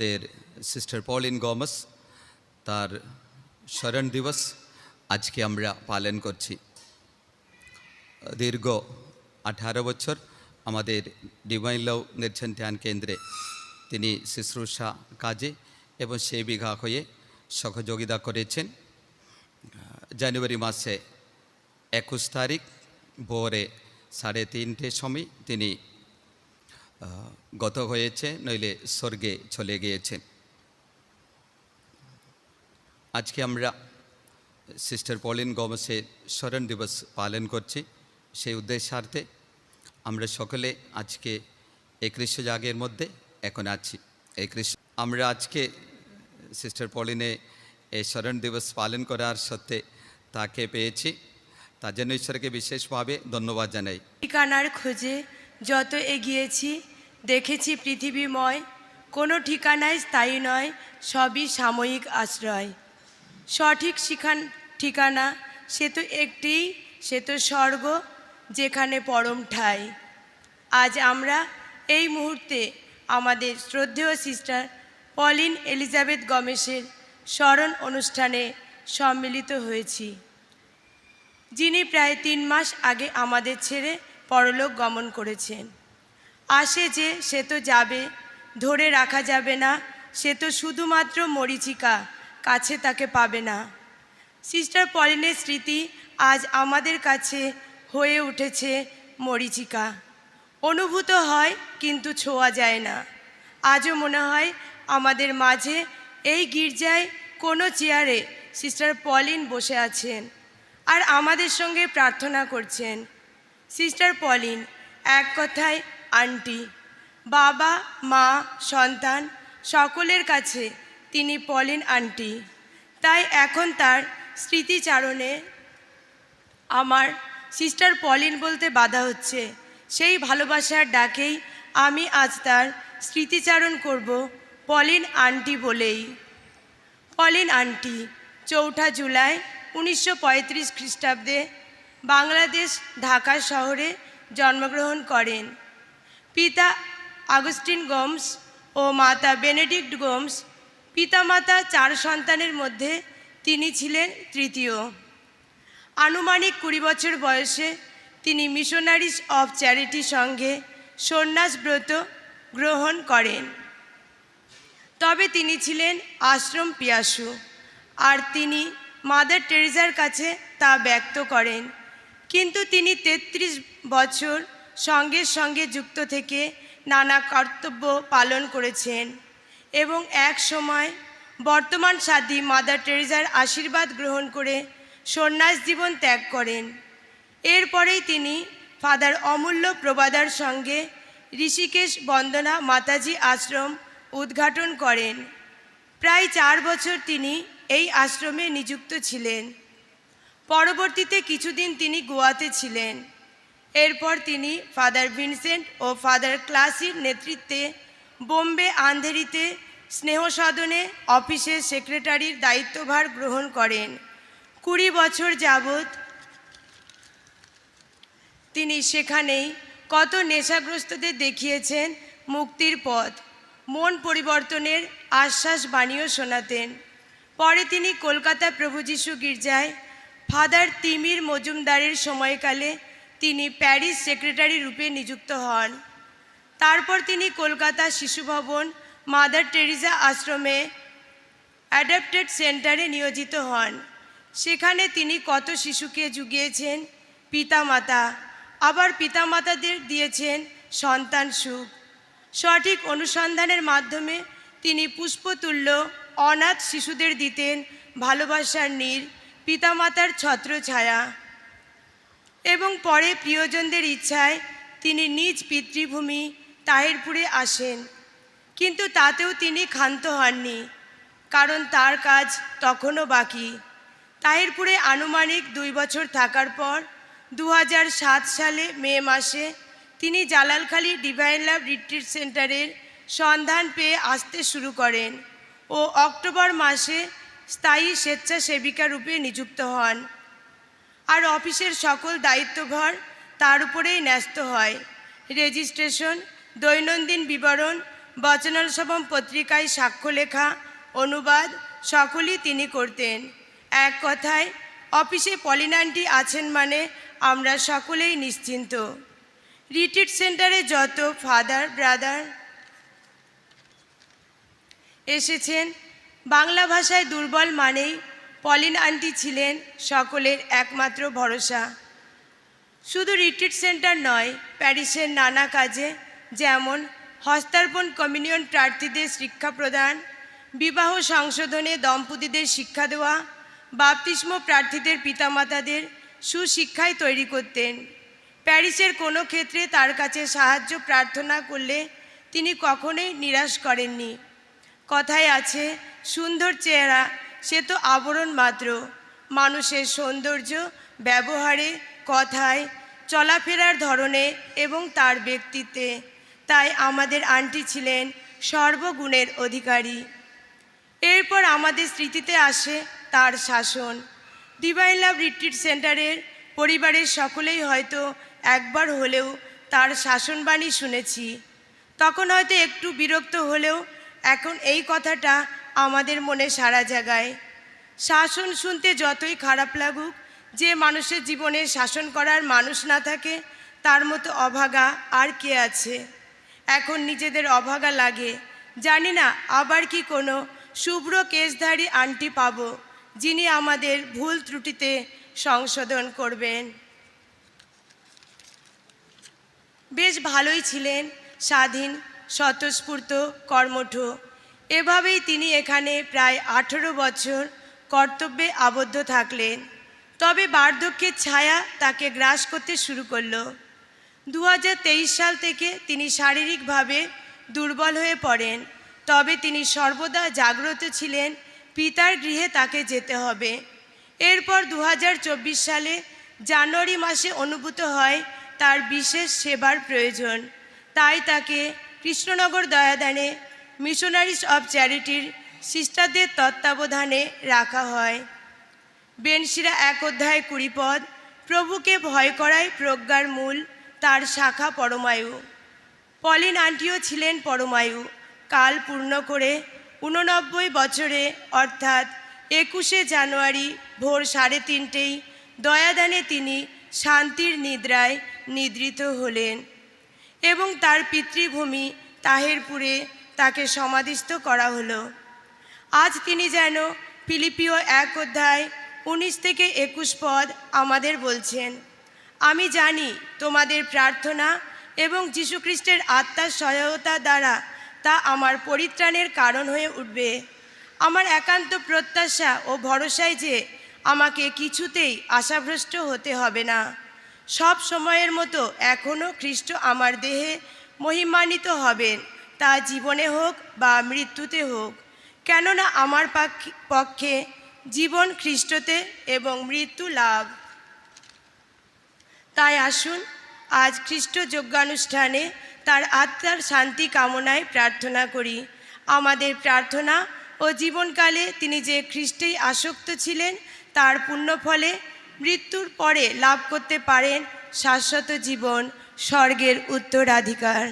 আমাদের sister Pauline Gomes তার স্মরণ দিবস আজকে আমরা পালন করছি। দীর্ঘ 18 বছর আমাদের ডিভাইন লাভ নির্জন ধ্যান কেন্দ্রে তিনি শুশ্রূষা কাজে এবং সেবিকা হয়ে সহযোগিতা করেছেন। জানুয়ারি মাসে 21 তারিখ ভোরে 3:30 সময় তিনি গত হয়েছে, নইলে স্বর্গে চলে গিয়েছেন। আজকে আমরা সিস্টার পলিন গমেসের স্মরণ দিবস পালন করছি। সেই উদ্দেশ্যার্থে আমরা সকলে আজকে এই খ্রিস্টজাগের মধ্যে এখন আছি। আমরা আজকে সিস্টার পলিনে এই স্মরণ দিবস পালন করার সত্ত্বে তাকে পেয়েছি, তার জন্য ঈশ্বরকে বিশেষভাবে ধন্যবাদ জানাই। ঠিকানার খোঁজে যত এগিয়েছি দেখেছি পৃথিবীময়, কোনো ঠিকানায় স্থায়ী নয়, সবই সাময়িক আশ্রয়। সঠিক ঠিকানা সে তো একটি, সে তো স্বর্গ, যেখানে পরম ঠাঁই। আজ আমরা এই মুহূর্তে আমাদের শ্রদ্ধেয় সিস্টার পলিন এলিজাবেথ গমেসের স্মরণ অনুষ্ঠানে সম্মিলিত হয়েছি, যিনি প্রায় 3 মাস আগে আমাদের ছেড়ে পরলোক গমন করেছেন। আসে যে সে তো যাবে, ধরে রাখা যাবে না, সে তো শুধুমাত্র মরীচিকা, কাছে তাকে পাবে না। সিস্টার পলিনের স্মৃতি আজ আমাদের কাছে হয়ে উঠেছে মরীচিকা। অনুভূত হয় কিন্তু ছোঁয়া যায় না। আজও মনে হয় আমাদের মাঝে এই গির্জায় কোনো চেয়ারে সিস্টার পলিন বসে আছেন আর আমাদের সঙ্গে প্রার্থনা করছেন। সিস্টার পলিন এক কথায় আন্টি। বাবা, মা, সন্তান সকলের কাছে তিনি পলিন আন্টি। তাই এখন তার স্মৃতিচারণে আমার সিস্টার পলিন বলতে বাধা হচ্ছে। সেই ভালোবাসার ডাকেই আমি আজ তার স্মৃতিচারণ করব পলিন আন্টি বলেই। পলিন আন্টি 4 জুলাই 1935 খ্রিস্টাব্দে বাংলাদেশ ঢাকা শহরে জন্মগ্রহণ করেন। পিতা আগস্টিন গমস ও মাতা বেনেডিক্ট গমস। পিতামাতা 4 সন্তানের মধ্যে তিনি ছিলেন তৃতীয়। আনুমানিক 20 বছর বয়সে তিনি মিশনারিজ অফ চ্যারিটি সঙ্গে সন্ন্যাস ব্রত গ্রহণ করেন। তবে তিনি ছিলেন আশ্রম পিয়াসু, আর তিনি মাদার টেরেজার কাছে তা ব্যক্ত করেন। কিন্তু তিনি 33 বছর সঙ্গের সঙ্গে যুক্ত থেকে নানা কর্তব্য পালন করেছেন এবং এক সময় বর্তমান সাধ্বী মাদার টেরেজার আশীর্বাদ গ্রহণ করে সন্ন্যাস জীবন ত্যাগ করেন। এরপরেই তিনি ফাদার অমূল্য প্রবাদার সঙ্গে ঋষিকেশ বন্দনা মাতাজি আশ্রম উদ্ঘাটন করেন। প্রায় 4 বছর তিনি এই আশ্রমে নিযুক্ত ছিলেন। পরবর্তীতে কিছুদিন তিনি গোয়াতে ছিলেন। এরপর তিনি ফাদার ভিনসেন্ট ও ফাদার ক্লাসির নেতৃত্বে বোম্বে আন্ধেরিতে স্নেহ সদনে অফিসের সেক্রেটারির দায়িত্বভার গ্রহণ করেন। 20 বছর যাবৎ তিনি সেখানেই কত নেশাগ্রস্তদের দেখিয়েছেন মুক্তির পথ, মন পরিবর্তনের আশ্বাস বাণীও শোনাতেন। পরে তিনি কলকাতা প্রভু যীশু গির্জায় ফাদার তিমির মজুমদারের সময়কালে তিনি প্যারিস সেক্রেটারি রূপে নিযুক্ত হন। তারপর তিনি কলকাতা শিশু ভবন মাদার টেরেজা আশ্রমে অ্যাডাপ্টেড সেন্টারে নিয়োজিত হন। সেখানে তিনি কত শিশুকে জুগিয়েছেন পিতামাতা, আবার পিতামাতাদের দিয়েছেন সন্তান সুখ। সঠিক অনুসন্ধানের মাধ্যমে তিনি পুষ্পতুল্য অনাথ শিশুদের দিতেন ভালোবাসার নীড়, পিতামাতার ছত্রছায়া। এবং পরে প্রিয়জনদের ইচ্ছায় তিনি নিজ পিতৃভূমি তাহিরপুরে আসেন। কিন্তু তাতেও তিনি ক্ষান্ত হননি, কারণ তার কাজ তখনও বাকি। তাহিরপুরে আনুমানিক 2 বছর থাকার পর 2007 সালে মে মাসে তিনি জালালখালী ডিভাইন লাভ রিট্রিট সেন্টারের সন্ধান পেয়ে আসতে শুরু করেন ও অক্টোবর মাসে স্থায়ী স্বেচ্ছাসেবিকা রূপে নিযুক্ত হন। আর অফিসের সকল দায়িত্বভার তার উপরেই ন্যস্ত হয়। রেজিস্ট্রেশন, দৈনন্দিন বিবরণ বচনালসবম পত্রিকায় সাক্ষ্য লেখা, অনুবাদ সকলই তিনি করতেন। এক কথায় অফিসে পলিন আন্টি আছেন মানে আমরা সকলেই নিশ্চিন্ত। রিট্রিট সেন্টারে যত ফাদার ব্রাদার এসেছেন, বাংলা ভাষায় দুর্বল মানেই পলিন আন্টি ছিলেন সকলের একমাত্র ভরসা। শুধু রিট্রিট সেন্টার নয়, প্যারিসের নানা কাজে, যেমন হস্তার্পণ কমিউনিয়ন প্রার্থীদের শিক্ষা প্রদান, বিবাহ সংশোধনে দম্পতিদের শিক্ষা দেওয়া, বাপ্তিস্ম প্রার্থীদের পিতামাতাদের সুশিক্ষায় তৈরি করতেন। প্যারিসের কোনো ক্ষেত্রে তার কাছে সাহায্য প্রার্থনা করলে তিনি কখনোই নিরাশ করেননি। কথায় আছে, সুন্দর চেহারা সে তো আবরণ মাত্র, মানুষের সৌন্দর্য ব্যবহারে, কথায়, চলাফেরার ধরনে এবং তার ব্যক্তিত্বে। তাই আমাদের আন্টি ছিলেন সর্বগুণের অধিকারী। এরপর আমাদের স্মৃতিতে আসে তার শাসন। ডিভাইন লাভ রিট্রিট সেন্টারের পরিবারের সকলেই হয়তো একবার হলেও তার শাসনবাণী শুনেছি। তখন হয়তো একটু বিরক্ত হলেও এখন এই কথাটা আমাদের মনে সাড়া জাগায়। শাসন শুনতে যতই খারাপ লাগুক, যে মানুষের জীবনে শাসন করার মানুষ না থাকে তার মতো অভাগা আর কে আছে। এখন নিজেদের অভাগা লাগে, জানি না আবার কি কোনো শুভ্র কেশধারী আন্টি পাবো যিনি আমাদের ভুল ত্রুটিতে সংশোধন করবেন। বেশ ভালোই ছিলেন, স্বাধীন, স্বতঃস্ফূর্ত, কর্মঠ। এভাবেই তিনি এখানে প্রায় 18 বছর কর্তব্যে আবদ্ধ থাকলেন। তবে বার্ধক্যের ছায়া তাকে গ্রাস করতে শুরু করলো। 2023 সাল থেকে তিনি শারীরিকভাবে দুর্বল হয়ে পড়েন। তবে তিনি সর্বদা জাগ্রত ছিলেন, পিতার গৃহে তাকে যেতে হবে। এরপর 2024 সালে জানুয়ারি মাসে অনুভূত হয় তার বিশেষ সেবার প্রয়োজন। তাই তাকে কৃষ্ণনগর দয়াদানে মিশনারিজ অব চ্যারিটির সিস্টারদের তত্ত্বাবধানে রাখা হয়। বেনশিরা 1 অধ্যায় 20 পদ, প্রভুকে ভয় করাই প্রজ্ঞার মূল, তার শাখা পরমায়ু। পলিন আন্টিও ছিলেন পরমায়ু। কাল পূর্ণ করে 89 বছরে অর্থাৎ 21শে জানুয়ারি ভোর 3:30 দয়াদানে তিনি শান্তির নিদ্রায় নিদ্রিত হলেন এবং তার পিতৃভূমি তাহেরপুরে তাকে সমাধিস্থ করা হলো। আজ তিনি যেন ফিলিপিও 1 অধ্যায় 19 থেকে 21 পদ আমাদের বলছেন, আমি জানি তোমাদের প্রার্থনা এবং যীশুখ্রিস্টের আত্মার সহায়তা দ্বারা তা আমার পরিত্রাণের কারণ হয়ে উঠবে। আমার একান্ত প্রত্যাশা ও ভরসায় যে আমাকে কিছুতেই আশাভ্রষ্ট হতে হবে না। সব সময়ের মতো এখনও খ্রিস্ট আমার দেহে মহিমান্বিত হবেন, তা জীবনে হোক বা মৃত্যুতে হোক। কেননা আমার পক্ষে জীবন খ্রিস্টতে এবং মৃত্যু লাভ। তাই আসুন আজ খ্রিস্ট যজ্ঞানুষ্ঠানে তার আত্মার শান্তি কামনায় প্রার্থনা করি। আমাদের প্রার্থনা ও জীবনকালে তিনি যে খ্রিস্টেই আসক্ত ছিলেন তার পুণ্যফলে মৃত্যুর পরে লাভ করতে পারেন শাশ্বত জীবন, স্বর্গের উত্তরাধিকার।